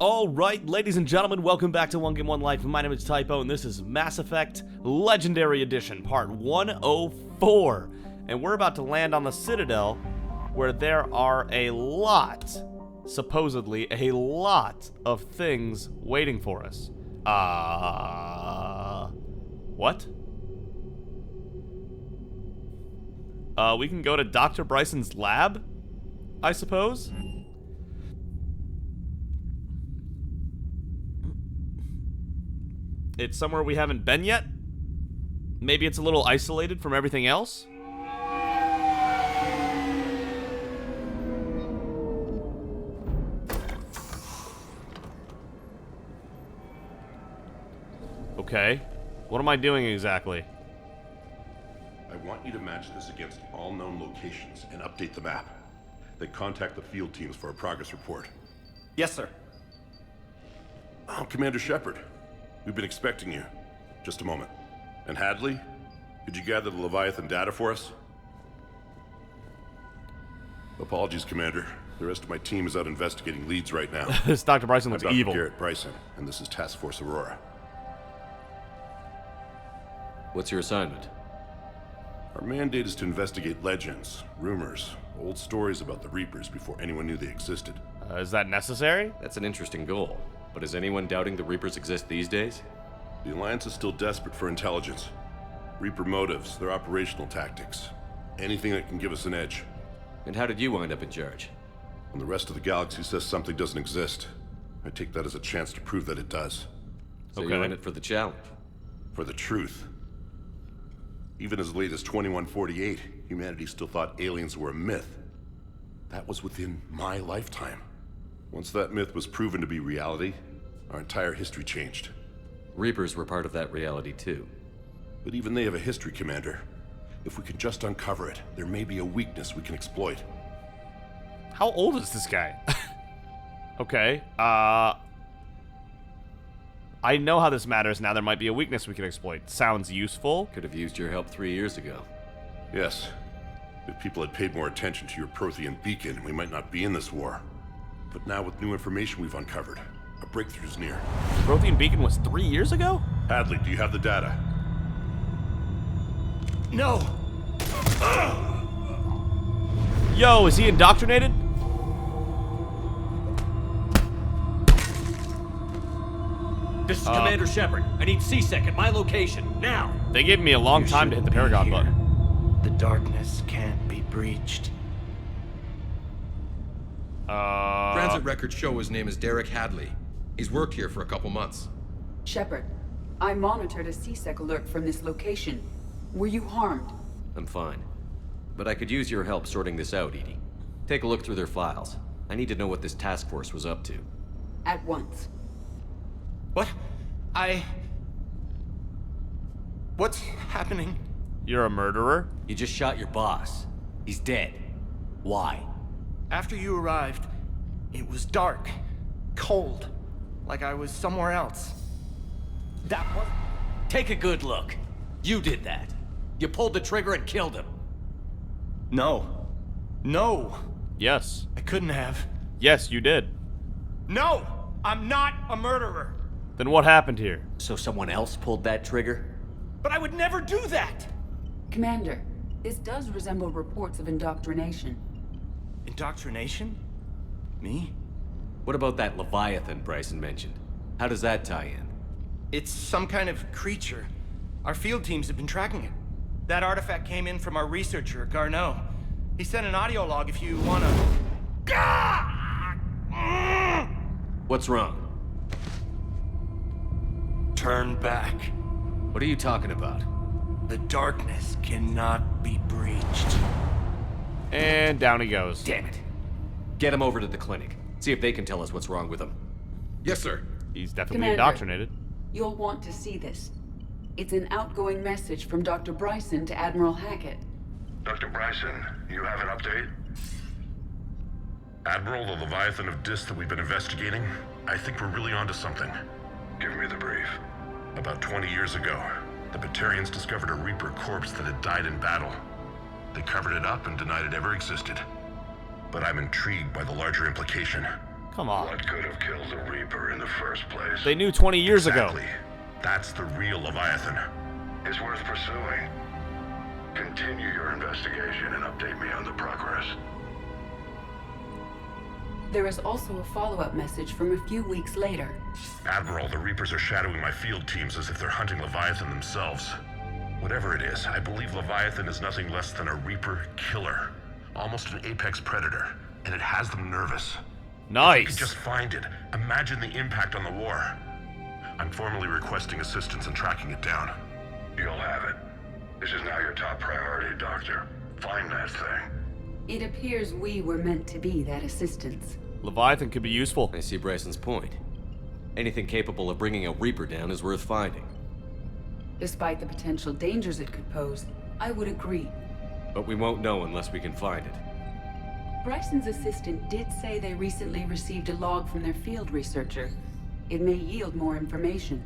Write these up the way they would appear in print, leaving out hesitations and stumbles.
Alright, ladies and gentlemen, welcome back to 1Game1Life. My name is Typo, and this is Mass Effect Legendary Edition, Part 104. And we're about to land on the Citadel, where there are a lot, supposedly a lot, of things waiting for us. What? We can go to Dr. Bryson's lab, I suppose? It's somewhere we haven't been yet? Maybe it's a little isolated from everything else? Okay. What am I doing exactly? I want you to match this against all known locations and update the map. Then contact the field teams for a progress report. Yes, sir. I'm Commander Shepard. We've been expecting you. Just a moment. And Hadley, could you gather the Leviathan data for us? Apologies, Commander. The rest of my team is out investigating leads right now. This Dr. Bryson looks I'm Dr. evil. Garrett Bryson, and this is Task Force Aurora. What's your assignment? Our mandate is to investigate legends, rumors, old stories about the Reapers before anyone knew they existed. Is that necessary? That's an interesting goal. But is anyone doubting the Reapers exist these days? The Alliance is still desperate for intelligence. Reaper motives, their operational tactics. Anything that can give us an edge. And how did you wind up in charge? When the rest of the galaxy says something doesn't exist, I take that as a chance to prove that it does. So Okay. you're in it for the challenge. For the truth. Even as late as 2148, humanity still thought aliens were a myth. That was within my lifetime. Once that myth was proven to be reality, our entire history changed. Reapers were part of that reality too. But even they have a history, Commander. If we can just uncover it, there may be a weakness we can exploit. How old is this guy? Okay, I know how this matters now. There might be a weakness we can exploit. Sounds useful. Could have used your help 3 years ago. Yes. If people had paid more attention to your Prothean beacon, we might not be in this war. But now with new information we've uncovered, a breakthrough's near. Prothean Beacon was 3 years ago? Hadley, do you have the data? No! Yo, is he indoctrinated? This is Commander Shepard. I need C-Sec at my location, now! They gave me a long time to hit the Paragon button. The darkness can't be breached. Transit records show his name is Derek Hadley. He's worked here for a couple months. Shepard, I monitored a C-Sec alert from this location. Were you harmed? I'm fine. But I could use your help sorting this out, Edie. Take a look through their files. I need to know what this task force was up to. At once. What? What's happening? You're a murderer? You just shot your boss. He's dead. Why? After you arrived, it was dark, cold, like I was somewhere else. That was... Take a good look. You did that. You pulled the trigger and killed him. No. No! Yes. I couldn't have. Yes, you did. No! I'm not a murderer! Then what happened here? So someone else pulled that trigger? But I would never do that! Commander, this does resemble reports of indoctrination. Indoctrination? Me? What about that Leviathan Bryson mentioned? How does that tie in? It's some kind of creature. Our field teams have been tracking it. That artifact came in from our researcher, Garneau. He sent an audio log if you wanna... What's wrong? Turn back. What are you talking about? The darkness cannot be breached. And down he goes. Damn it. Get him over to the clinic. See if they can tell us what's wrong with him. Yes, sir. He's definitely Commander. indoctrinated. You'll want to see this. It's an outgoing message from Dr. Bryson to Admiral Hackett. Dr. Bryson, you have an update? Admiral, the Leviathan of Dis that we've been investigating, I think we're really onto something. Give me the brief. About 20 years ago, the Batarians discovered a Reaper corpse that had died in battle. They covered it up and denied it ever existed. But I'm intrigued by the larger implication. Come on. What could have killed the Reaper in the first place? They knew 20 years ago. Exactly. That's the real Leviathan. It's worth pursuing. Continue your investigation and update me on the progress. There is also a follow-up message from a few weeks later. Admiral, the Reapers are shadowing my field teams as if they're hunting Leviathan themselves. Whatever it is, I believe Leviathan is nothing less than a Reaper killer. Almost an apex predator. And it has them nervous. Nice. If we could just find it, imagine the impact on the war. I'm formally requesting assistance in tracking it down. You'll have it. This is now your top priority, Doctor. Find that thing. It appears we were meant to be that assistance. Leviathan could be useful. I see Bryson's point. Anything capable of bringing a Reaper down is worth finding. Despite the potential dangers it could pose, I would agree. But we won't know unless we can find it. Bryson's assistant did say they recently received a log from their field researcher. It may yield more information.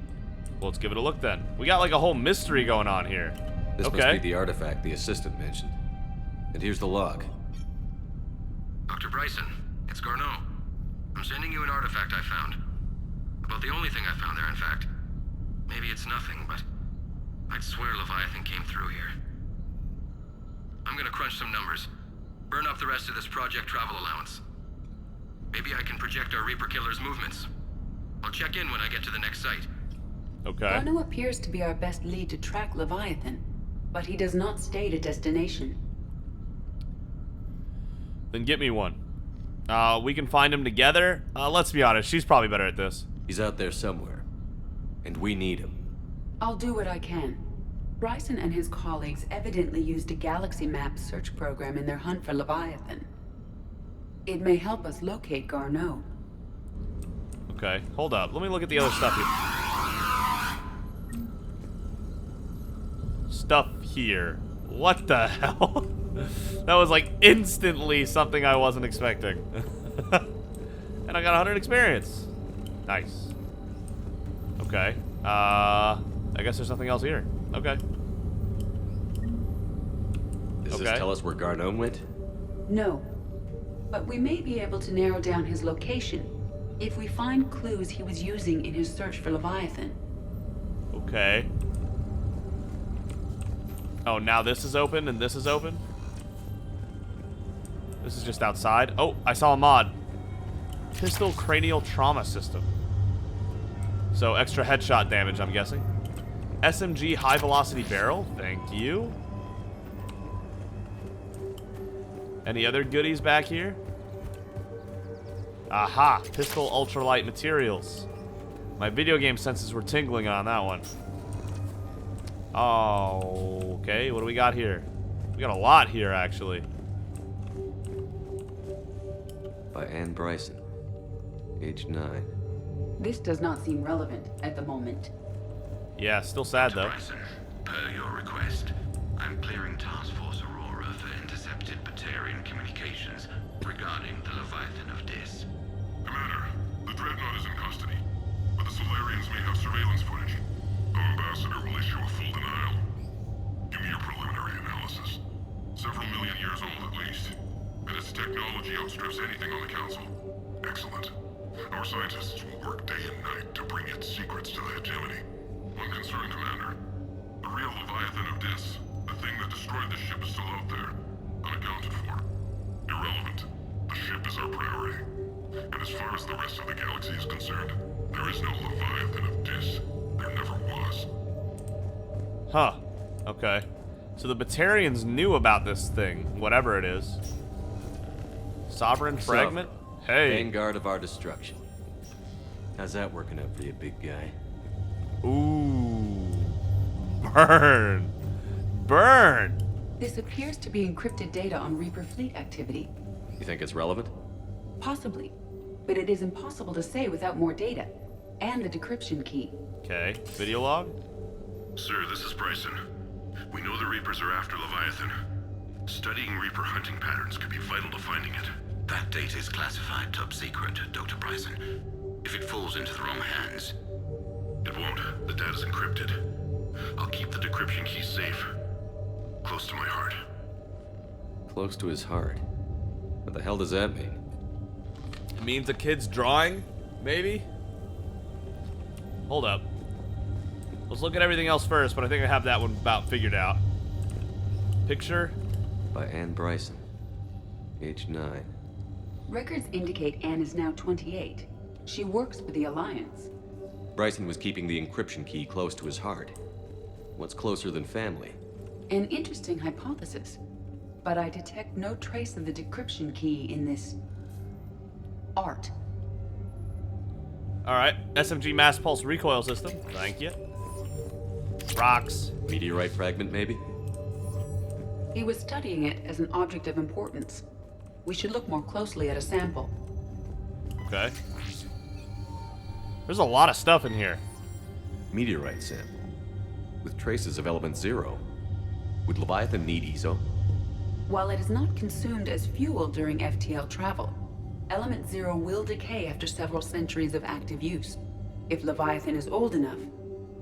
Well, let's give it a look then. We got like a whole mystery going on here. This Okay. must be the artifact the assistant mentioned. And here's the log. Dr. Bryson, it's Garneau. I'm sending you an artifact I found. About the only thing I found there, in fact. Maybe it's nothing, but I'd swear Leviathan came through here. I'm gonna crunch some numbers. Burn up the rest of this project travel allowance. Maybe I can project our Reaper killer's movements. I'll check in when I get to the next site. Okay. Garneau appears to be our best lead to track Leviathan, but he does not state a destination. Then get me one. We can find him together. Let's be honest, she's probably better at this. He's out there somewhere. And we need him. I'll do what I can. Bryson and his colleagues evidently used a galaxy map search program in their hunt for Leviathan. It may help us locate Garneau. Okay, hold up. Let me look at the other stuff here. Stuff here. What the hell? That was like instantly something I wasn't expecting. And I got 100 experience. Nice. Okay. I guess there's nothing else here. Okay. Does Okay. this tell us where Garneau went? No, but we may be able to narrow down his location if we find clues he was using in his search for Leviathan. Okay. Oh, now this is open and this is open? This is just outside. Oh, I saw a mod. Pistol cranial trauma system. So extra headshot damage, I'm guessing. SMG high velocity barrel. Thank you. Any other goodies back here? Aha, pistol ultralight materials. My video game senses were tingling on that one. Oh, okay, what do we got here? We got a lot here, actually. By Anne Bryson. Age 9. This does not seem relevant at the moment. Yeah, still sad though. Bryson, per your request, I'm clearing Task Force Aurora for intercepted Batarian communications regarding the Leviathan of Dis. Commander, the Dreadnought is in custody, but the Solarians may have surveillance footage. Our ambassador will issue a full denial. Give me your preliminary analysis. Several million years old at least, and its technology outstrips anything on the Council. Excellent. Our scientists will work day and night to bring its secrets to the hegemony. One concern, Commander. The real Leviathan of Dis, the thing that destroyed the ship, is still out there, unaccounted for. Irrelevant. The ship is our priority. And as far as the rest of the galaxy is concerned, there is no Leviathan of Dis. There never was. Huh. Okay. So the Batarians knew about this thing, whatever it is. Sovereign fragment? Hey. Vanguard of our destruction. How's that working out for you, big guy? Ooh. Burn. Burn. This appears to be encrypted data on Reaper fleet activity. You think it's relevant? Possibly, but it is impossible to say without more data. And the decryption key. Okay. Video log? Sir, this is Bryson. We know the Reapers are after Leviathan. Studying Reaper hunting patterns could be vital to finding it. That data is classified top secret, Dr. Bryson. If it falls into the wrong hands... It won't. The data's encrypted. I'll keep the decryption key safe. Close to my heart. Close to his heart. What the hell does that mean? means a kid's drawing? Maybe? Hold up. Let's look at everything else first, but I think I have that one about figured out. Picture? By Anne Bryson. Age 9. Records indicate Anne is now 28. She works for the Alliance. Bryson was keeping the encryption key close to his heart. What's closer than family? An interesting hypothesis. But I detect no trace of the decryption key in this... art. Alright, SMG mass pulse recoil system. Thank you. Rocks. Meteorite fragment, maybe? He was studying it as an object of importance. We should look more closely at a sample. Okay. There's a lot of stuff in here. Meteorite sample. With traces of element 0. Would Leviathan need ESO? While it is not consumed as fuel during FTL travel, Element 0 will decay after several centuries of active use. If Leviathan is old enough,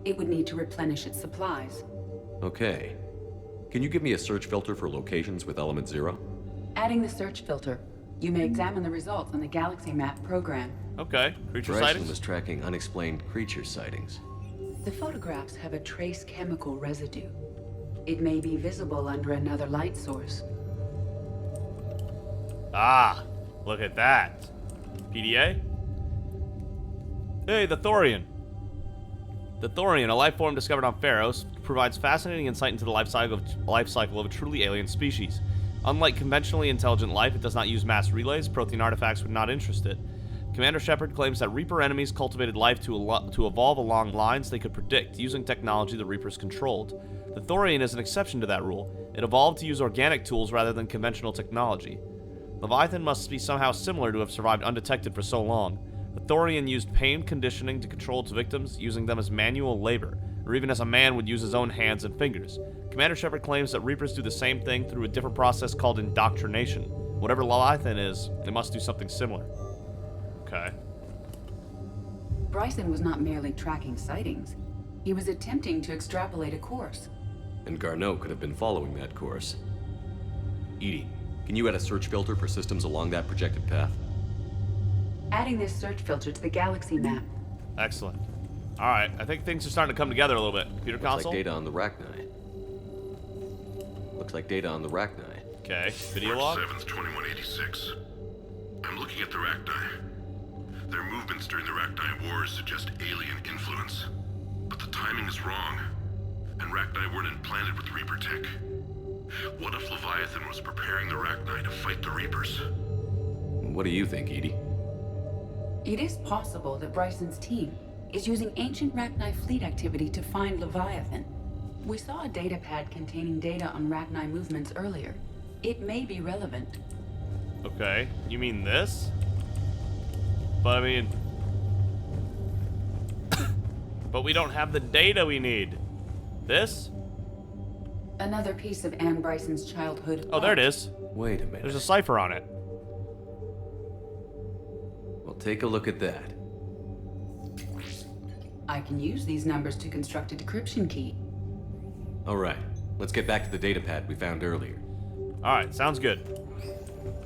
it would need to replenish its supplies. Okay. Can you give me a search filter for locations with element 0? Adding the search filter, you may examine the results on the Galaxy Map program. Okay, creature Bryson sightings? was tracking unexplained creature sightings. The photographs have a trace chemical residue. It may be visible under another light source. Ah, look at that. PDA? Hey, the Thorian. The Thorian, a life form discovered on Pharos, provides fascinating insight into the life cycle of a truly alien species. Unlike conventionally intelligent life, it does not use mass relays. Protein artifacts would not interest it. Commander Shepard claims that Reaper enemies cultivated life to evolve along lines they could predict, using technology the Reapers controlled. The Thorian is an exception to that rule. It evolved to use organic tools rather than conventional technology. Leviathan must be somehow similar to have survived undetected for so long. The Thorian used pain conditioning to control its victims, using them as manual labor, or even as a man would use his own hands and fingers. Commander Shepard claims that Reapers do the same thing through a different process called indoctrination. Whatever Leviathan is, they must do something similar. Okay. Bryson was not merely tracking sightings. He was attempting to extrapolate a course. And Garneau could have been following that course. Edie, can you add a search filter for systems along that projected path? Adding this search filter to the Galaxy Map. Excellent. Alright, I think things are starting to come together a little bit. Computer console? Looks like data on the Rachni. Looks like data on the Rachni. Okay, video March log? 7th, 2186. I'm looking at the Rachni. Their movements during the Rachni Wars suggest alien influence. But the timing is wrong. And Rachni weren't implanted with Reaper tech. What if Leviathan was preparing the Rachni to fight the Reapers? What do you think, Edie? It is possible that Bryson's team is using ancient Rachni fleet activity to find Leviathan. We saw a data pad containing data on Rachni movements earlier. It may be relevant. Okay, you mean this? But I mean... but we don't have the data we need. This? Another piece of Anne Bryson's childhood. Oh, there it is. Wait a minute. There's a cipher on it. Well, take a look at that. I can use these numbers to construct a decryption key. All right, let's get back to the data pad we found earlier. Alright, sounds good.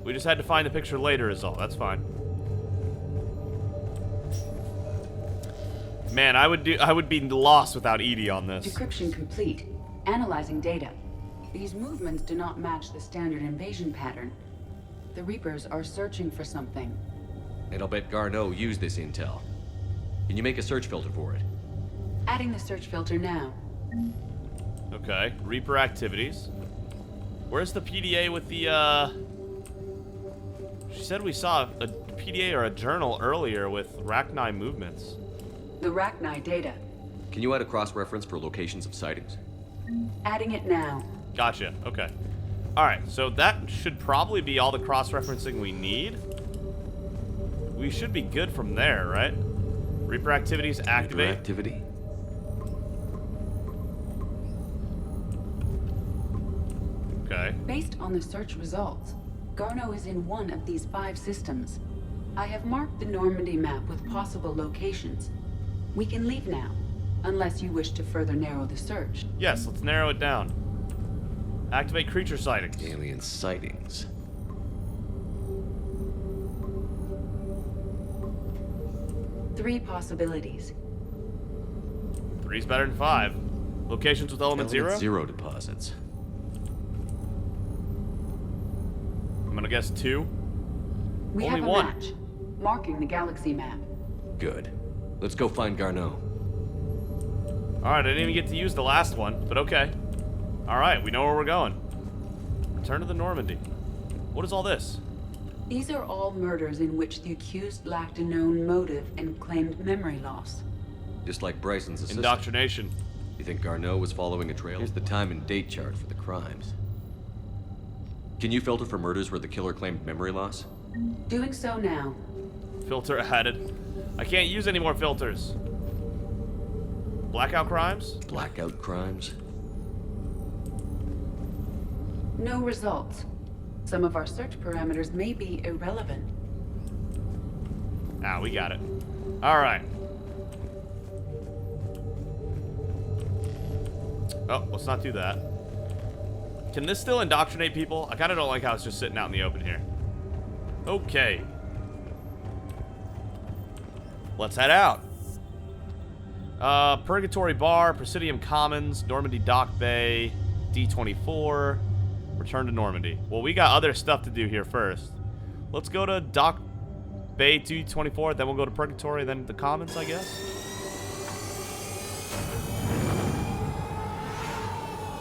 We just had to find a picture later is all. That's fine. Man, I would be lost without Edie on this. Decryption complete. Analyzing data. These movements do not match the standard invasion pattern. The Reapers are searching for something. And I'll bet Garneau used this intel. Can you make a search filter for it? Adding the search filter now. Okay, Reaper activities. Where's the PDA with the, She said we saw a PDA or a journal earlier with Rachni movements. The Rachni data. Can you add a cross-reference for locations of sightings? Adding it now. Gotcha, okay. Alright, so that should probably be all the cross-referencing we need. We should be good from there, right? Reaper activities activate. Reaper activity. Okay. Based on the search results, Garneau is in one of these 5 systems. I have marked the Normandy map with possible locations. We can leave now, unless you wish to further narrow the search. Yes, let's narrow it down. Activate creature sightings. Alien sightings. 3 possibilities. 3's better than 5. Locations with element 0? Zero deposits. I'm gonna guess 2. We Only have a 1. match, marking the galaxy map. Good. Let's go find Garneau. Alright, I didn't even get to use the last one, but okay. Alright, we know where we're going. Return to the Normandy. What is all this? These are all murders in which the accused lacked a known motive and claimed memory loss. Just like Bryson's assistant. Indoctrination. You think Garneau was following a trail? Here's the time and date chart for the crimes. Can you filter for murders where the killer claimed memory loss? Doing so now. Filter added. I can't use any more filters. Blackout crimes? Blackout crimes? No results. Some of our search parameters may be irrelevant. Ah, we got it. Alright. Oh, let's not do that. Can this still indoctrinate people? I kind of don't like how it's just sitting out in the open here. Okay. Let's head out. Purgatory Bar, Presidium Commons, Normandy Dock Bay, D24. Return to Normandy. Well, we got other stuff to do here first. Let's go to Dock Bay D24, then we'll go to Purgatory, then the Commons, I guess.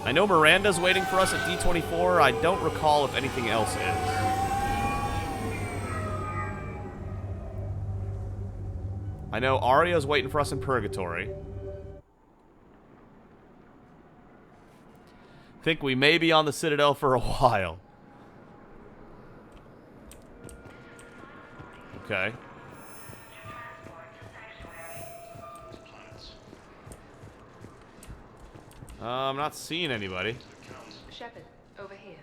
I know Miranda's waiting for us at D24. I don't recall if anything else is. I know Arya's waiting for us in Purgatory. Think we may be on the Citadel for a while. Okay. I'm not seeing anybody. Shepard, over here.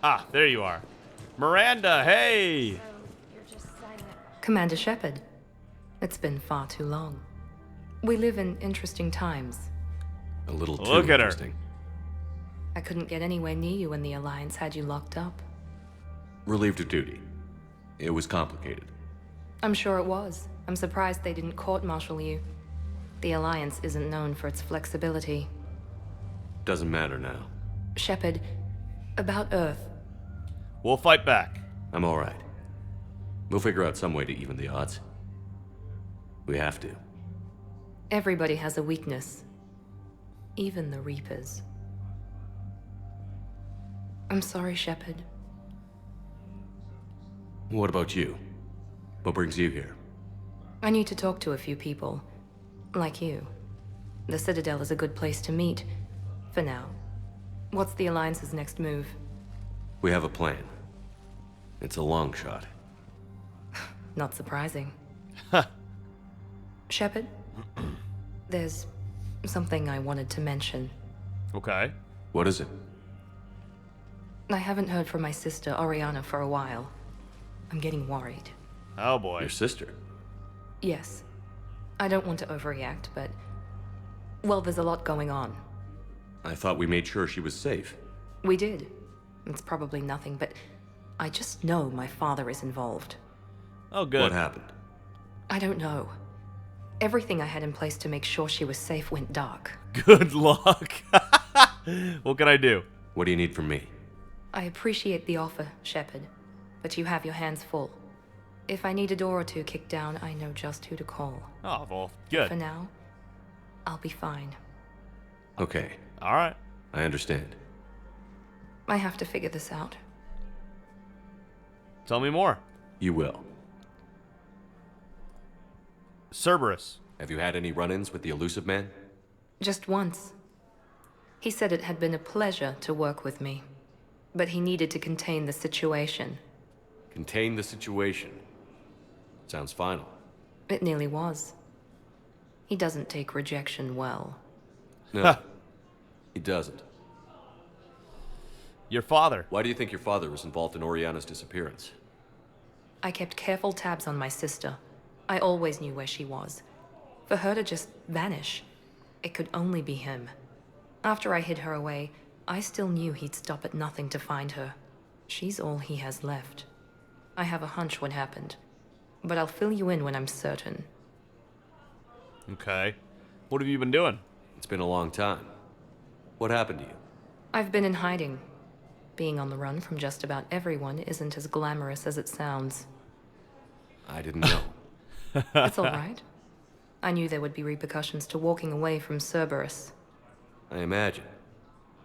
Ah, there you are. Miranda, hey! So, you're just signing it. Commander Shepard. It's been far too long. We live in interesting times. A little too Look at her. interesting. I couldn't get anywhere near you when the Alliance had you locked up. Relieved of duty. It was complicated. I'm sure it was. I'm surprised they didn't court-martial you. The Alliance isn't known for its flexibility. Doesn't matter now. Shepard, about Earth. We'll fight back. I'm alright. We'll figure out some way to even the odds. We have to. Everybody has a weakness. Even the Reapers. I'm sorry, Shepard. What about you? What brings you here? I need to talk to a few people. Like you. The Citadel is a good place to meet. For now. What's the Alliance's next move? We have a plan. It's a long shot. Not surprising. Shepard? There's something I wanted to mention. Okay. What is it? I haven't heard from my sister, Oriana, for a while. I'm getting worried. Oh boy. Your sister? Yes. I don't want to overreact, but... well, there's a lot going on. I thought we made sure she was safe. We did. It's probably nothing, but... I just know my father is involved. Oh, good. What happened? I don't know. Everything I had in place to make sure she was safe went dark. Good luck. What can I do? What do you need from me? I appreciate the offer, Shepard, but you have your hands full. If I need a door or two kicked down, I know just who to call. Oh, well, For good. now, I'll be fine. Okay, All right. I understand. I have to figure this out. Tell me more. You will. Cerberus. Have you had any run-ins with the elusive man? Just once. He said it had been a pleasure to work with me, but he needed to contain the situation. Contain the situation. Sounds final. It nearly was. He doesn't take rejection well. No, he doesn't. Your father. Why do you think your father was involved in Oriana's disappearance? I kept careful tabs on my sister. I always knew where she was. For her to just vanish, it could only be him. After I hid her away, I still knew he'd stop at nothing to find her. She's all he has left. I have a hunch what happened, but I'll fill you in when I'm certain. Okay. What have you been doing? It's been a long time. What happened to you? I've been in hiding. Being on the run from just about everyone isn't as glamorous as it sounds. I didn't know. It's all right. I knew there would be repercussions to walking away from Cerberus. I imagine.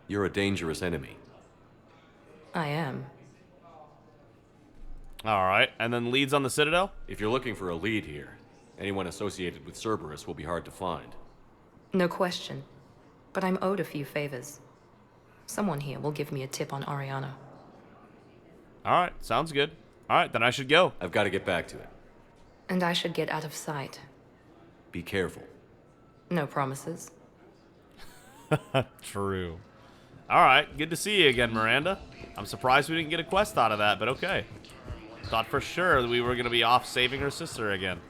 You're a dangerous enemy. I am. Alright, and then leads on the Citadel? If you're looking for a lead here, anyone associated with Cerberus will be hard to find. No question. But I'm owed a few favors. Someone here will give me a tip on Ariana. Alright, sounds good. Alright, then I should go. I've got to get back to it. And I should get out of sight. Be careful. No promises. True. Alright, good to see you again, Miranda. I'm surprised we didn't get a quest out of that, but okay. Thought for sure that we were going to be off saving her sister again.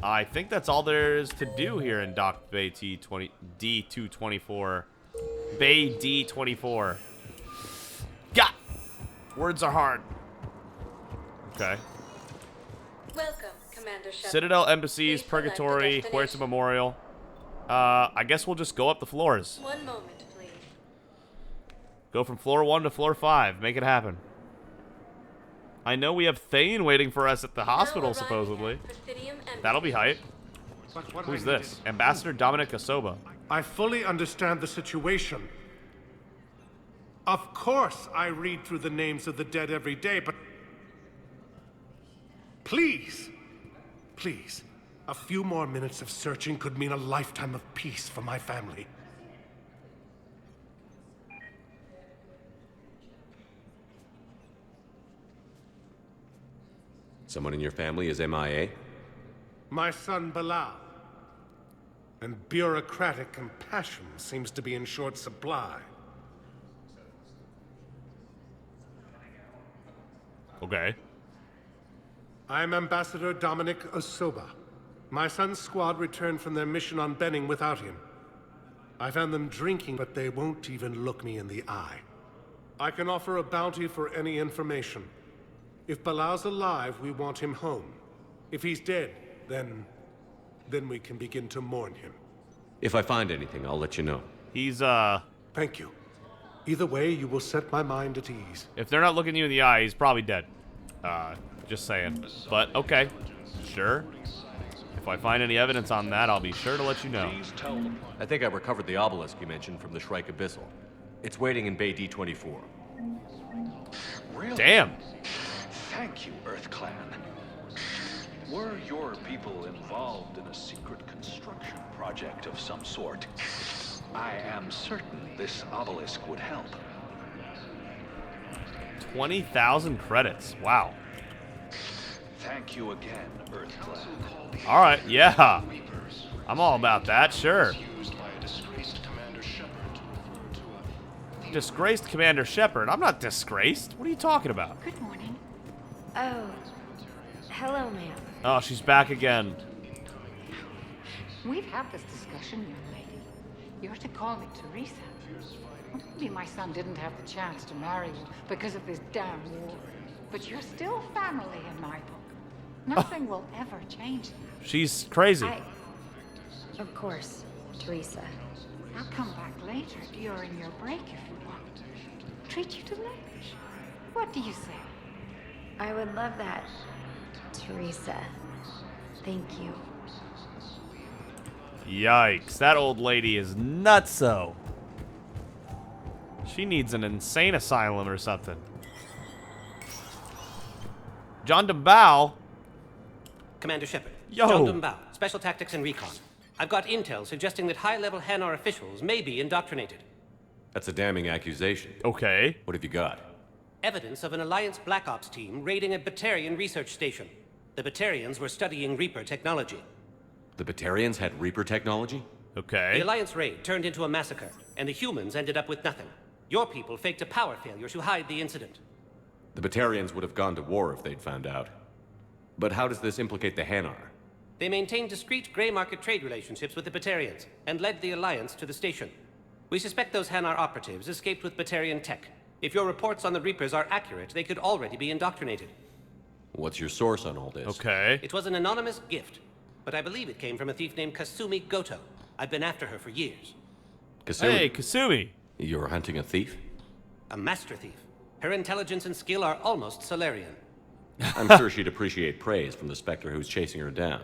I think that's all there is to do here in Dock Bay D224. Bay D24. Got! Words are hard. Okay. Welcome, Commander Shepard. Citadel, Embassies, Please select the Purgatory, destination. Huerta Memorial. I guess we'll just go up the floors. One moment, please. Go from floor 1 to floor 5. Make it happen. I know we have Thane waiting for us at the hospital, supposedly. That'll be hype. Who's this? Ambassador Dominic Asoba. I fully understand the situation. Of course I read through the names of the dead every day, but... Please, please, a few more minutes of searching could mean a lifetime of peace for my family. Someone in your family is MIA? My son Bilal. And bureaucratic compassion seems to be in short supply. Okay. I'm Ambassador Dominic Asoba. My son's squad returned from their mission on Benning without him. I found them drinking, but they won't even look me in the eye. I can offer a bounty for any information. If Bilal's alive, we want him home. If he's dead, then we can begin to mourn him. If I find anything, I'll let you know. He's, Thank you. Either way, you will set my mind at ease. if they're not looking you in the eye, he's probably dead. Just saying. But, okay. Sure. If I find any evidence on that, I'll be sure to let you know. I think I recovered the obelisk you mentioned from the Shrike Abyssal. It's waiting in Bay D24. Really? Damn. Thank you, Earth Clan. Were your people involved in a secret construction project of some sort, I am certain this obelisk would help. 20,000 credits. Wow. Thank you again, Earth Clan. Alright, yeah. I'm all about that, sure. Disgraced Commander Shepard? I'm not disgraced. What are you talking about? Good morning. Oh. Hello, ma'am. Oh, she's back again. We've had this discussion, young lady. You're to call me Teresa. Maybe my son didn't have the chance to marry you because of this damn war. But you're still family in my book. Nothing will ever change that. She's crazy. Of course, Teresa. I'll come back later during your break if you want. Treat you to lunch. What do you say? I would love that, Teresa. Thank you. Yikes, that old lady is nutso. She needs an insane asylum or something. John DeBow. Commander Shepard. Yo. John Dumbow, Special Tactics and Recon. I've got intel suggesting that high-level Hanar officials may be indoctrinated. That's a damning accusation. Okay. What have you got? Evidence of an Alliance Black Ops team raiding a Batarian research station. The Batarians were studying Reaper technology. The Batarians had Reaper technology? Okay. The Alliance raid turned into a massacre, and the humans ended up with nothing. Your people faked a power failure to hide the incident. The Batarians would have gone to war if they'd found out. But how does this implicate the Hanar? They maintained discreet gray market trade relationships with the Batarians, and led the Alliance to the station. We suspect those Hanar operatives escaped with Batarian tech. If your reports on the Reapers are accurate, they could already be indoctrinated. What's your source on all this? Okay. It was an anonymous gift, but I believe it came from a thief named Kasumi Goto. I've been after her for years. Kasumi. Hey, Kasumi. You're hunting a thief? A master thief. Her intelligence and skill are almost Solarian. I'm sure she'd appreciate praise from the Spectre who's chasing her down.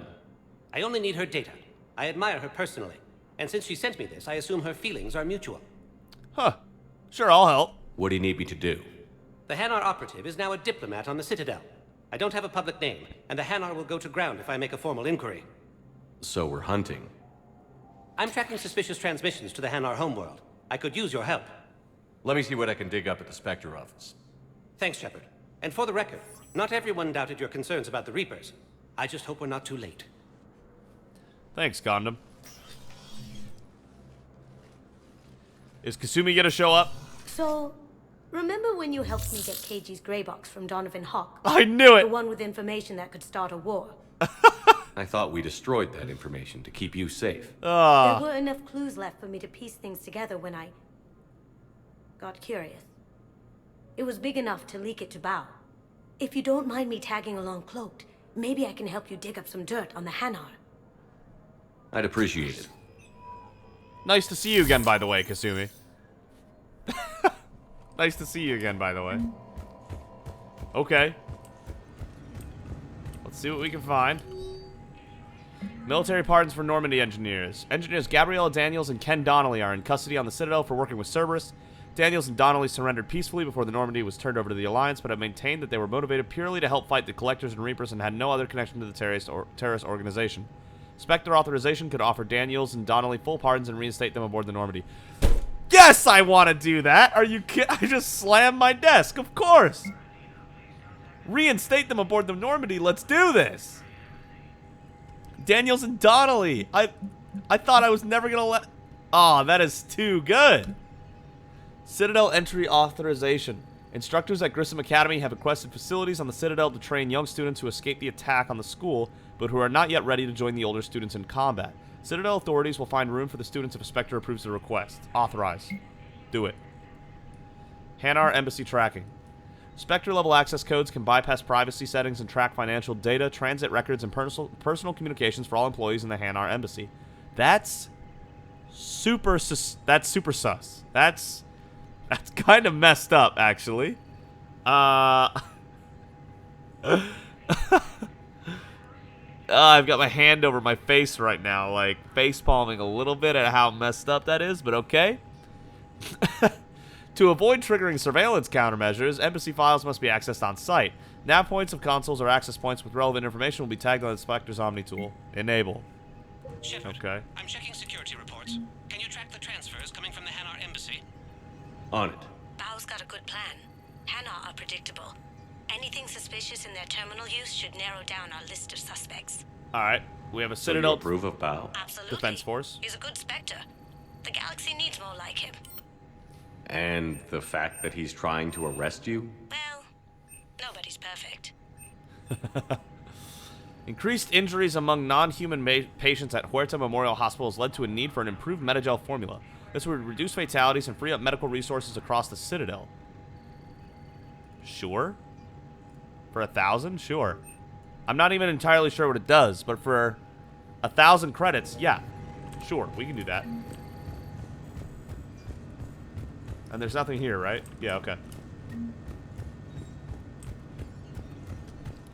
I only need her data. I admire her personally. And since she sent me this, I assume her feelings are mutual. Huh. Sure, I'll help. What do you need me to do? The Hanar operative is now a diplomat on the Citadel. I don't have a public name, and the Hanar will go to ground if I make a formal inquiry. So we're hunting. I'm tracking suspicious transmissions to the Hanar homeworld. I could use your help. Let me see what I can dig up at the Spectre office. Thanks, Shepard. And for the record, not everyone doubted your concerns about the Reapers. I just hope we're not too late. Thanks, Gondom. Is Kasumi gonna show up? So, remember when you helped me get KG's grey box from Donovan Hawk? I knew it! The one with information that could start a war. I thought we destroyed that information to keep you safe. There were enough clues left for me to piece things together when I got curious. It was big enough to leak it to Bao. If you don't mind me tagging along cloaked, maybe I can help you dig up some dirt on the Hanar. I'd appreciate it. Nice to see you again, by the way, Kasumi. Nice to see you again, by the way. Okay. Let's see what we can find. Military pardons for Normandy engineers. Engineers Gabriella Daniels and Ken Donnelly are in custody on the Citadel for working with Cerberus. Daniels and Donnelly surrendered peacefully before the Normandy was turned over to the Alliance, but have maintained that they were motivated purely to help fight the Collectors and Reapers and had no other connection to the terrorist organization. Spectre authorization could offer Daniels and Donnelly full pardons and reinstate them aboard the Normandy. Yes, I want to do that! Are you kidding? I just slammed my desk, of course! Reinstate them aboard the Normandy, let's do this! Daniels and Donnelly! I thought I was never gonna let... Aw, that is too good! Citadel entry authorization. Instructors at Grissom Academy have requested facilities on the Citadel to train young students who escaped the attack on the school, but who are not yet ready to join the older students in combat. Citadel authorities will find room for the students if a Spectre approves the request. Authorize. Do it. Hanar Embassy tracking. Spectre-level access codes can bypass privacy settings and track financial data, transit records, and personal communications for all employees in the Hanar Embassy. That's super sus. That's kind of messed up, actually. I've got my hand over my face right now, like face-palming a little bit at how messed up that is, but okay. To avoid triggering surveillance countermeasures, embassy files must be accessed on site. Nav points of consoles or access points with relevant information will be tagged on the Spectre's Omni tool. Enable. Shepard, okay. I'm checking security reports. Can you track the transfers coming from the Hanar Embassy? On it. Bao's got a good plan. Hanar are predictable. Anything suspicious in their terminal use should narrow down our list of suspects. Alright, we have a So you Citadel approve of Bao? Absolutely. Defense Force. He's a good Spectre. The galaxy needs more like him. And the fact that he's trying to arrest you? Well, nobody's perfect. Increased injuries among non-human patients at Huerta Memorial Hospital has led to a need for an improved Metagel formula. This would reduce fatalities and free up medical resources across the Citadel. Sure. For 1,000? Sure. I'm not even entirely sure what it does, but for 1,000 credits, yeah. Sure, we can do that. And there's nothing here, right? Yeah, okay.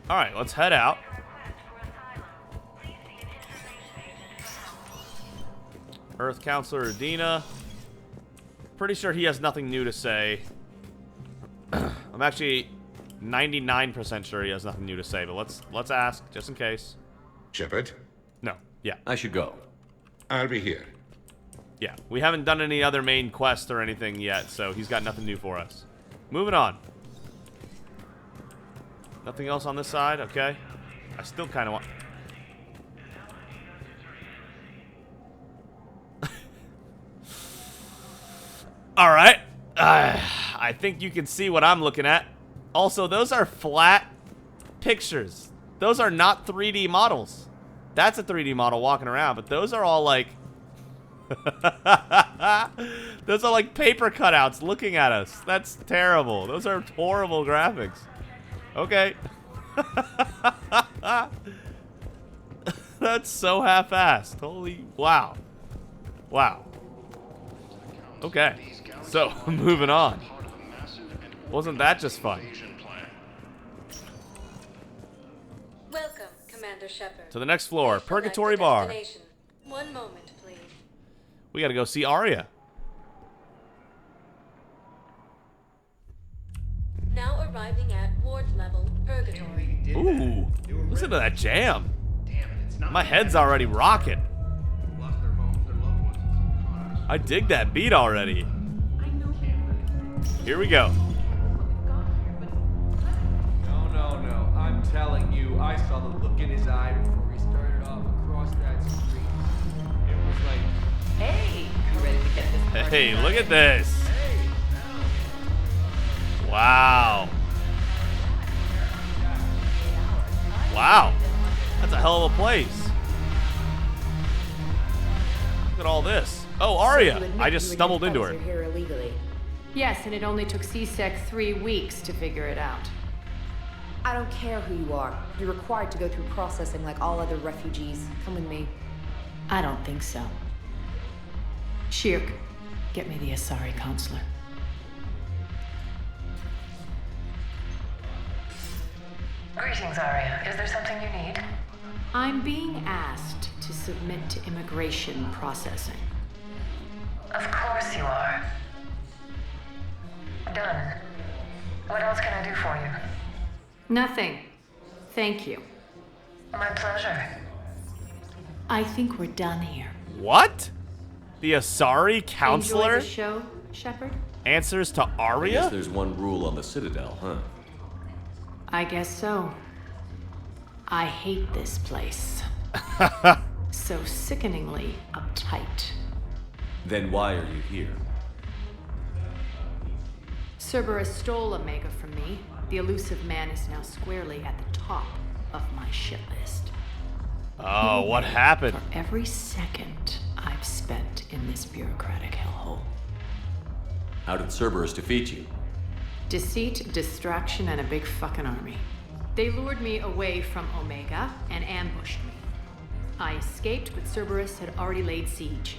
Alright, let's head out. Earth Counselor Udina. Pretty sure he has nothing new to say. I'm actually 99% sure he has nothing new to say, but let's ask, just in case. Shepard? No. Yeah. I should go. I'll be here. Yeah. We haven't done any other main quests or anything yet, so he's got nothing new for us. Moving on. Nothing else on this side? Okay. I still kind of want... Alright. I think you can see what I'm looking at. Also, those are flat pictures. Those are not 3D models. That's a 3D model walking around, but those are all like... those are like paper cutouts looking at us. That's terrible. Those are horrible graphics. Okay. That's so half-assed. Holy wow. Wow. Okay. So, moving on. Wasn't that just fun? Welcome, Commander Shepard. To the next floor, Purgatory Bar. One moment, please. We gotta go see Arya. Now arriving at ward level Purgatory. Ooh, listen to that jam. My head's already rocking. I dig that beat already. Here we go. No. I'm telling you, I saw the look in his eye before he started off across that street. It was like, hey, you ready to get this party Hey, started? look at this. Wow. Wow. That's a hell of a place. Look at all this. Oh, Arya. I just stumbled into her. Here illegally. Yes, and it only took CSEC 3 weeks to figure it out. I don't care who you are. You're required to go through processing like all other refugees. Come with me. I don't think so. Shirk, get me the Asari counselor. Greetings, Arya. Is there something you need? I'm being asked to submit to immigration processing. Of course you are. Done. What else can I do for you? Nothing. Thank you. My pleasure. I think we're done here. What? The Asari counselor Enjoy the show, Shepard? answers to I Arya? guess there's one rule on the Citadel, huh? I guess so. I hate this place. So sickeningly uptight. Then why are you here? Cerberus stole Omega from me. The elusive man is now squarely at the top of my shit list. Oh, what happened? For every second I've spent in this bureaucratic hellhole. How did Cerberus defeat you? Deceit, distraction, and a big fucking army. They lured me away from Omega and ambushed me. I escaped, but Cerberus had already laid siege.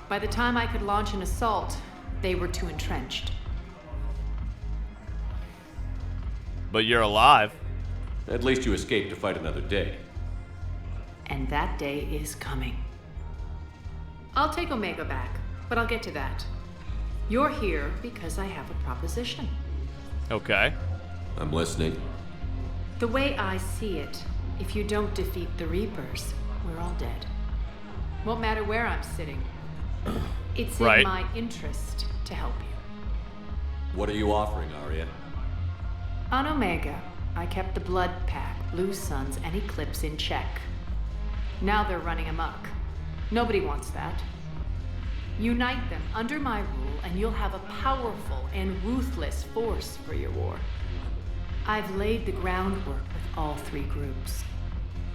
By the time I could launch an assault, they were too entrenched. But you're alive. At least you escaped to fight another day. And that day is coming. I'll take Omega back, but I'll get to that. You're here because I have a proposition. Okay. I'm listening. The way I see it, if you don't defeat the Reapers, we're all dead. Won't matter where I'm sitting. It's Right. in my interest to help you. What are you offering, Arya? On Omega, I kept the Blood Pack, Blue Suns, and Eclipse in check. Now they're running amok. Nobody wants that. Unite them under my rule, and you'll have a powerful and ruthless force for your war. I've laid the groundwork with all 3 groups.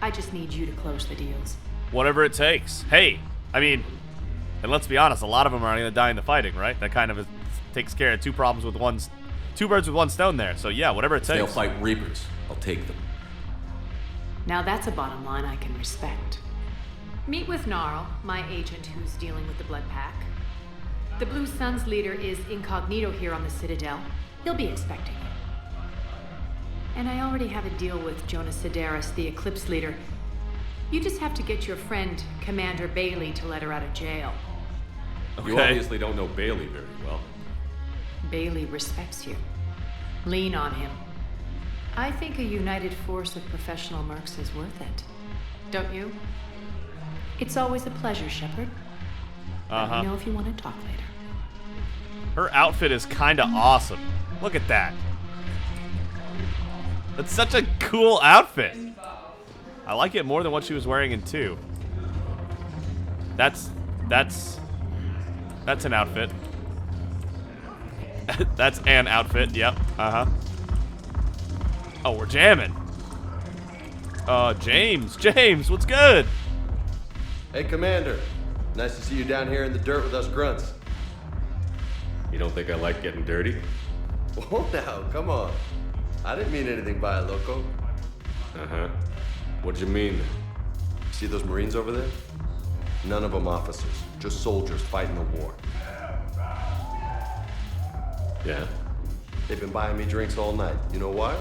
I just need you to close the deals. Whatever it takes. Hey, I mean, and let's be honest, a lot of them are going to die in the fighting, right? That kind of takes care of two birds with one stone there. So yeah, whatever it If they'll takes. fight Reapers, I'll take them. Now that's a bottom line I can respect. Meet with Gnarl, my agent who's dealing with the Blood Pack. The Blue Suns leader is incognito here on the Citadel. He'll be expecting you. And I already have a deal with Jonas Sedaris, the Eclipse leader. You just have to get your friend, Commander Bailey, to let her out of jail. You obviously don't know Bailey very well. Bailey respects you. Lean on him. I think a united force of professional mercs is worth it. Don't you? It's always a pleasure, Shepard. Let me know if you want to talk later. Her outfit is kind of awesome. Look at that. That's such a cool outfit. I like it more than what she was wearing in 2. That's an outfit. That's an outfit, yep. Oh, we're jamming. James, what's good? Hey, Commander. Nice to see you down here in the dirt with us grunts. You don't think I like getting dirty? Oh, now, come on. I didn't mean anything by it, loco. Uh-huh. What do you mean? See those Marines over there? None of them officers, just soldiers fighting the war. Yeah? They've been buying me drinks all night. You know why?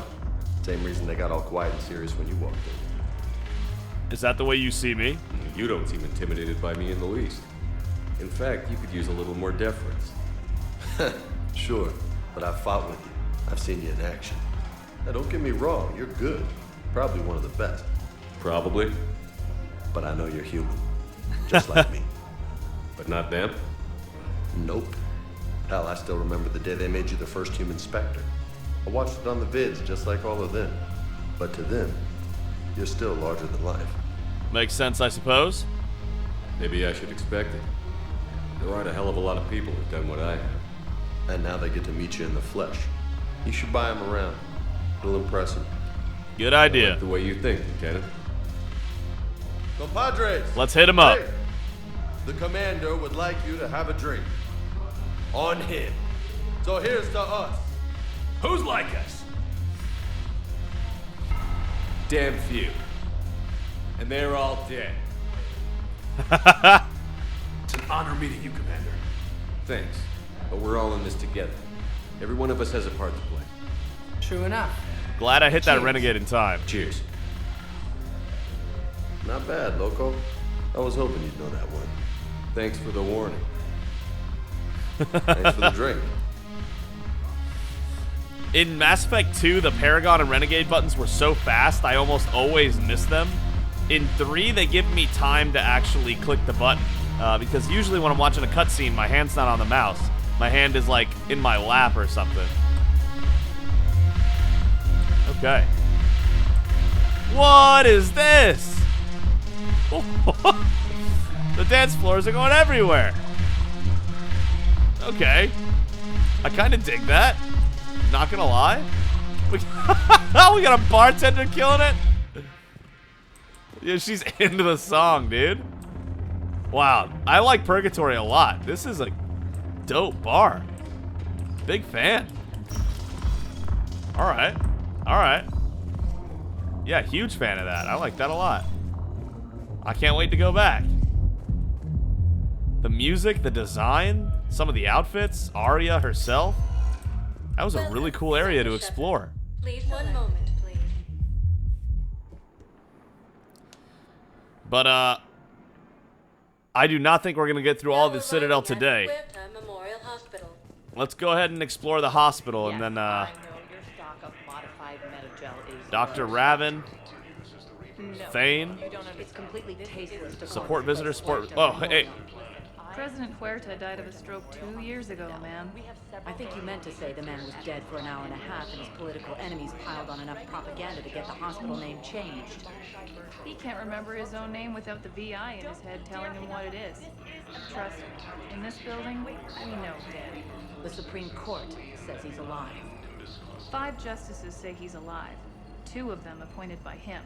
Same reason they got all quiet and serious when you walked in. Is that the way you see me? You don't seem intimidated by me in the least. In fact, you could use a little more deference. Sure, but I've fought with you. I've seen you in action. Now, don't get me wrong, you're good. Probably one of the best. Probably. But I know you're human. Just like me. But not them? Nope. Hell, I still remember the day they made you the first human Spectre. I watched it on the vids, just like all of them. But to them, you're still larger than life. Makes sense, I suppose. Maybe I should expect it. There aren't a hell of a lot of people who've done what I have. And now they get to meet you in the flesh. You should buy them around. It'll impress them. Good idea. I like the way you think, Lieutenant. Compadres! Let's hit him up. Hey, the commander would like you to have a drink. On him. So here's to us. Who's like us? Damn few. And they're all dead. It's an honor meeting you, Commander. Thanks. But we're all in this together. Every one of us has a part to play. True enough. Glad I hit that renegade in time. Cheers. Not bad, Loco. I was hoping you'd know that one. Thanks for the warning. Thanks for the drink. In Mass Effect 2, the Paragon and Renegade buttons were so fast, I almost always miss them. In 3, they give me time to actually click the button. Because usually when I'm watching a cutscene, my hand's not on the mouse. My hand is like in my lap or something. Okay. What is this? The dance floors are going everywhere. Okay. I kind of dig that. Not gonna lie. We got a bartender killing it. Yeah, she's into the song, dude. Wow, I like Purgatory a lot. This is a dope bar. Big fan. All right. All right. Yeah, huge fan of that. I like that a lot. I can't wait to go back. The music, the design, some of the outfits, Arya herself. That was a really cool area to explore. Please, one moment, please. But, I do not think we're going to get through all of the Citadel today. Memorial Hospital. Let's go ahead and explore the hospital, and then, I know your stock of modified metagel is Dr. Raven, No, Thane, you don't understand. It's completely tasteless to support call this visitor, place support. Huerta Oh, Memorial. hey. President Huerta died of a stroke 2 years ago, ma'am. I think you meant to say the man was dead for an hour and a half and his political enemies piled on enough propaganda to get the hospital name changed. He can't remember his own name without the VI in his head telling him what it is. Trust me, in this building, we know dead. The Supreme Court says he's alive. 5 justices say he's alive. 2 of them appointed by him.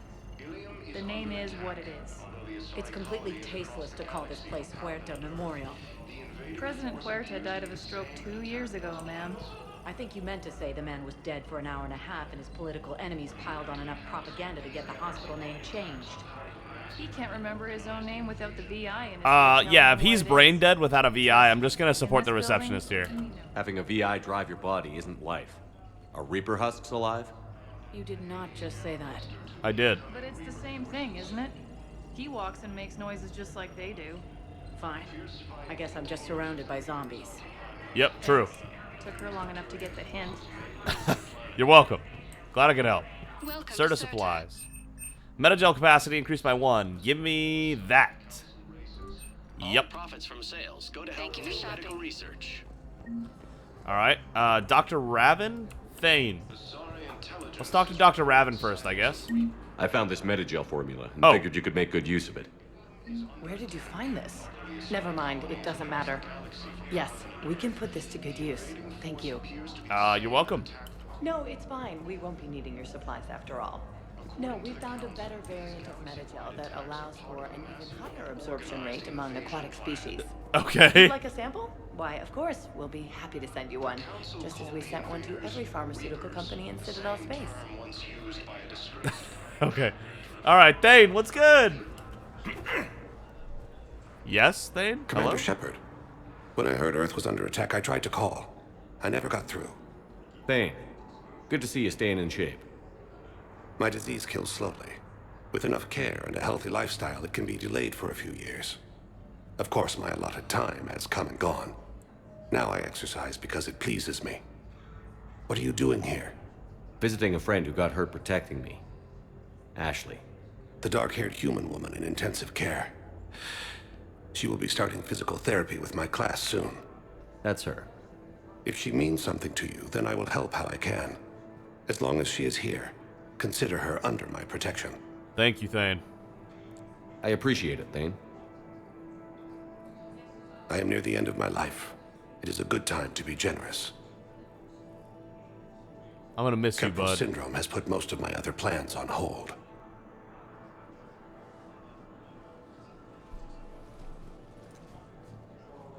The name is what it is. It's completely tasteless to call this place Huerta Memorial. President Huerta died of a stroke 2 years ago, ma'am. I think you meant to say the man was dead for an hour and a half and his political enemies piled on enough propaganda to get the hospital name changed. He can't remember his own name without the VI in his head. Yeah, if he's brain dead without a VI, I'm just gonna support the receptionist here. Having a VI drive your body isn't life. Are Reaper husks alive? You did not just say that. I did. But it's the same thing, isn't it? He walks and makes noises just like they do. Fine. I guess I'm just surrounded by zombies. Yep, true. Took her long enough to get the hint. You're welcome. Glad I could help. Welcome, Serta supplies. Metagel capacity increased by 1. Give me that. Yep. Profits from sales go to help fuel medical research. All right. Dr. Raven, Thane. Let's talk to Dr. Raven first, I guess. I found this metagel formula and Oh. figured you could make good use of it. Where did you find this? Never mind, it doesn't matter. Yes, we can put this to good use. Thank you. You're welcome. No, it's fine. We won't be needing your supplies after all. No, we found a better variant of metagel that allows for an even higher absorption rate among aquatic species. Okay. You'd like a sample? Why, of course, we'll be happy to send you one, just as we sent one to every pharmaceutical company in Citadel space. Okay. All right, Thane, what's good? Yes, Thane? Commander Hello? Shepard. When I heard Earth was under attack, I tried to call. I never got through. Thane, good to see you staying in shape. My disease kills slowly. With enough care and a healthy lifestyle, it can be delayed for a few years. Of course, my allotted time has come and gone. Now I exercise because it pleases me. What are you doing here? Visiting a friend who got hurt protecting me. Ashley. The dark-haired human woman in intensive care. She will be starting physical therapy with my class soon. That's her. If she means something to you, then I will help how I can. As long as she is here, consider her under my protection. Thank you, Thane. I appreciate it, Thane. I am near the end of my life. It is a good time to be generous. I'm gonna miss you, Temporal bud. syndrome has put most of my other plans on hold.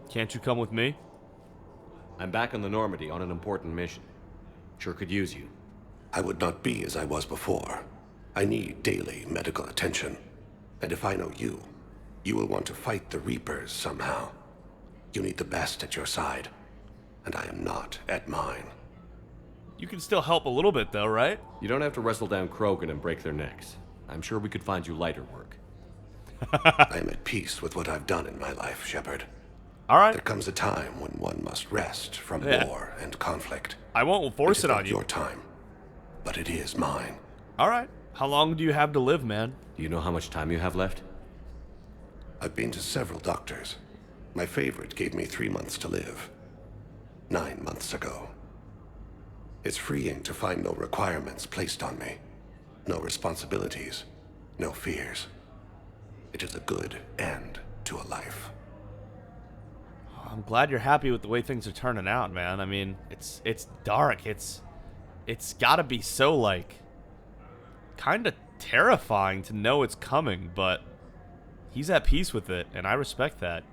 Can't you come with me? I'm back on the Normandy on an important mission. Sure could use you. I would not be as I was before. I need daily medical attention. And if I know you, you will want to fight the Reapers somehow. You need the best at your side, and I am not at mine. You can still help a little bit, though, right? You don't have to wrestle down Krogan and break their necks. I'm sure we could find you lighter work. I am at peace with what I've done in my life, Shepard. All right. There comes a time when one must rest from war and conflict. I won't force it on you. Your time, but it is mine. All right. How long do you have to live, man? Do you know how much time you have left? I've been to several doctors. My favorite gave me 3 months to live. 9 months ago. It's freeing to find no requirements placed on me. No responsibilities. No fears. It is a good end to a life. I'm glad you're happy with the way things are turning out, man. I mean, it's dark. It's gotta be so, like, kind of terrifying to know it's coming, but he's at peace with it, and I respect that.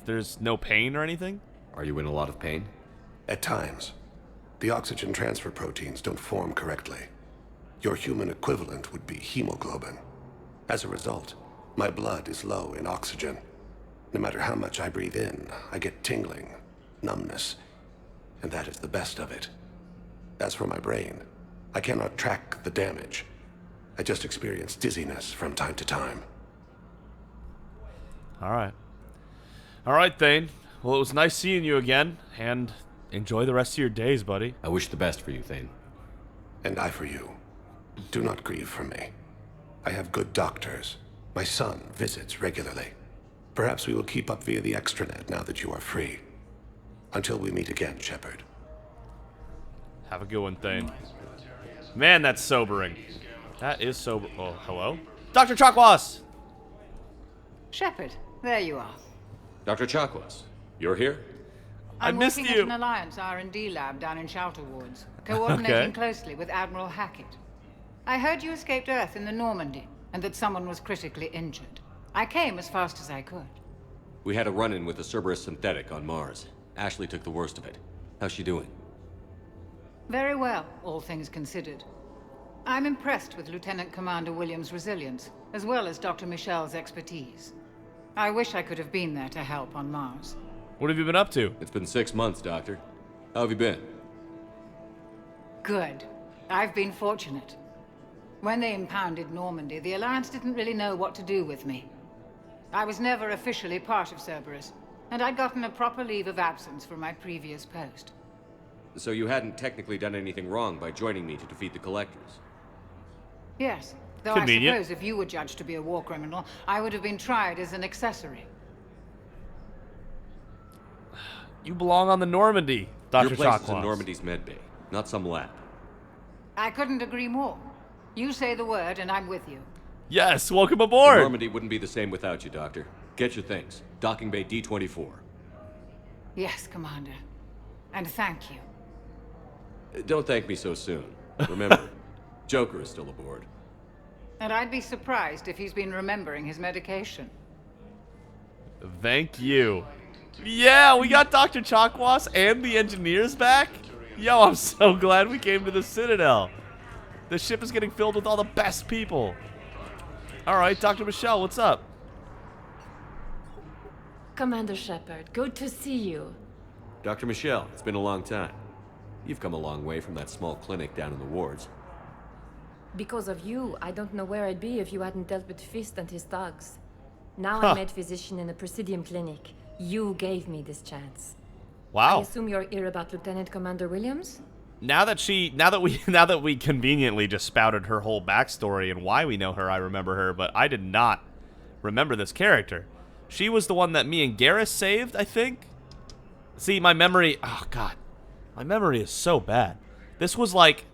There's no pain or anything? Are you in a lot of pain? At times. The oxygen transfer proteins don't form correctly. Your human equivalent would be hemoglobin. As a result, my blood is low in oxygen. No matter how much I breathe in, I get tingling, numbness, and that is the best of it. As for my brain, I cannot track the damage. I just experience dizziness from time to time. All right. All right, Thane. Well, it was nice seeing you again, and enjoy the rest of your days, buddy. I wish the best for you, Thane. And I for you. Do not grieve for me. I have good doctors. My son visits regularly. Perhaps we will keep up via the extranet now that you are free. Until we meet again, Shepard. Have a good one, Thane. Man, that's sobering. That is sober. Oh, hello? Dr. Chakwas! Shepard, there you are. Dr. Chakwas, you're here? I'm missed working you. at an Alliance R&D lab down in Shelter Wards, coordinating Okay. closely with Admiral Hackett. I heard you escaped Earth in the Normandy, and that someone was critically injured. I came as fast as I could. We had a run-in with a Cerberus synthetic on Mars. Ashley took the worst of it. How's she doing? Very well, all things considered. I'm impressed with Lieutenant Commander Williams' resilience, as well as Dr. Michel's expertise. I wish I could have been there to help on Mars. What have you been up to? It's been 6 months, Doctor. How have you been? Good. I've been fortunate. When they impounded Normandy, the Alliance didn't really know what to do with me. I was never officially part of Cerberus, and I'd gotten a proper leave of absence from my previous post. So you hadn't technically done anything wrong by joining me to defeat the Collectors? Yes, though Convenient. I suppose if you were judged to be a war criminal, I would have been tried as an accessory. You belong on the Normandy, Dr. Your place is in Chakwas. Normandy's medbay, not some lab. I couldn't agree more. You say the word, and I'm with you. Yes, welcome aboard! Normandy wouldn't be the same without you, Doctor. Get your things. Docking Bay D-24. Yes, Commander. And thank you. Don't thank me so soon. Remember, Joker is still aboard. And I'd be surprised if he's been remembering his medication. Thank you. Yeah, we got Dr. Chakwas and the engineers back. Yo, I'm so glad we came to the Citadel. The ship is getting filled with all the best people. All right, Dr. Michelle, what's up? Commander Shepard, good to see you. Dr. Michelle, it's been a long time. You've come a long way from that small clinic down in the wards. Because of you, I don't know where I'd be if you hadn't dealt with Fist and his thugs. Now Huh. I'm head physician in a Presidium clinic. You gave me this chance. Wow. I assume you're here about Lieutenant Commander Williams? Now that we conveniently just spouted her whole backstory and why we know her, I remember her, but I did not remember this character. She was the one that me and Garrus saved, I think. See, my memory, oh god. My memory is so bad. This was like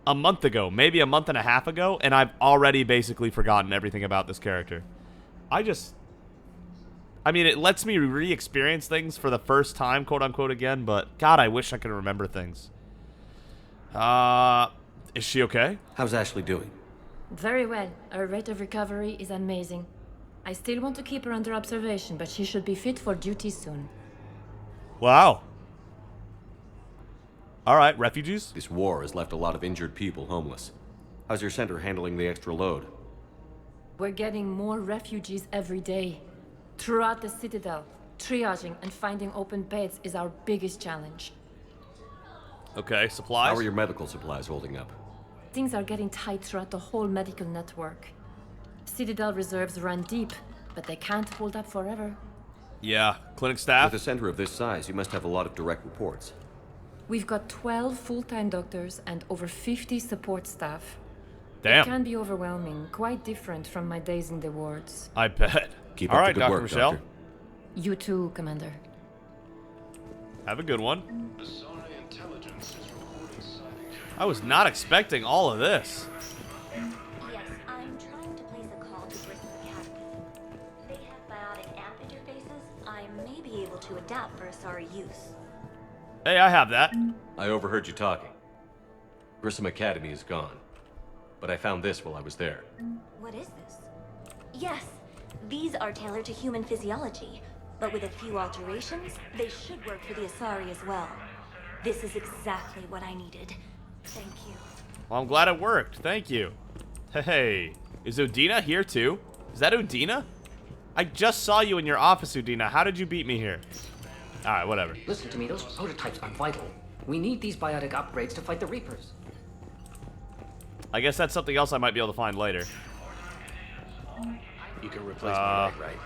a month ago, maybe a month and a half ago, and I've already basically forgotten everything about this character. I mean, it lets me re-experience things for the first time, quote-unquote, again, but god, I wish I could remember things. Is she okay? How's Ashley doing? Very well. Her rate of recovery is amazing. I still want to keep her under observation, but she should be fit for duty soon. Wow. All right, refugees? This war has left a lot of injured people homeless. How's your center handling the extra load? We're getting more refugees every day. Throughout the Citadel, triaging and finding open beds is our biggest challenge. Okay, supplies? How are your medical supplies holding up? Things are getting tight throughout the whole medical network. Citadel reserves run deep, but they can't hold up forever. Yeah, clinic staff? With a center of this size, you must have a lot of direct reports. We've got 12 full-time doctors and over 50 support staff. Damn. It can be overwhelming, quite different from my days in the wards. I bet. Keep All up right, the good Dr. work, Michelle. Doctor. You too, Commander. Have a good one. I was not expecting all of this. Yes, I'm trying to place a call to Britain's Academy. They have biotic amp interfaces I may be able to adapt for Asari use. Hey, I have that. I overheard you talking. Grissom Academy is gone. But I found this while I was there. What is this? Yes, these are tailored to human physiology, but with a few alterations, they should work for the Asari as well. This is exactly what I needed. Thank you. Well, I'm glad it worked. Thank you. Hey, is Udina here too? Is that Udina? I just saw you in your office, Udina. How did you beat me here? All right, whatever. Listen to me, those prototypes are vital. We need these biotic upgrades to fight the Reapers. I guess that's something else I might be able to find later. You can replace my leg, right?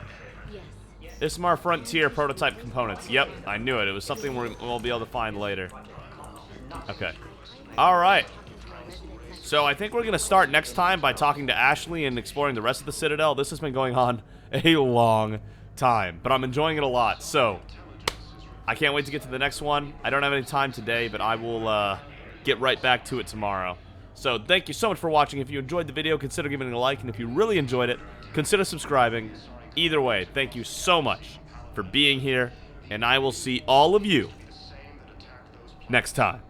Yes. Ismar Frontier prototype components. Yep, I knew it. It was something we'll be able to find later. Okay. All right. So I think we're going to start next time by talking to Ashley and exploring the rest of the Citadel. This has been going on a long time, but I'm enjoying it a lot. So I can't wait to get to the next one. I don't have any time today, but I will get right back to it tomorrow. So thank you so much for watching. If you enjoyed the video, consider giving it a like, and if you really enjoyed it, consider subscribing. Either way, thank you so much for being here, and I will see all of you next time.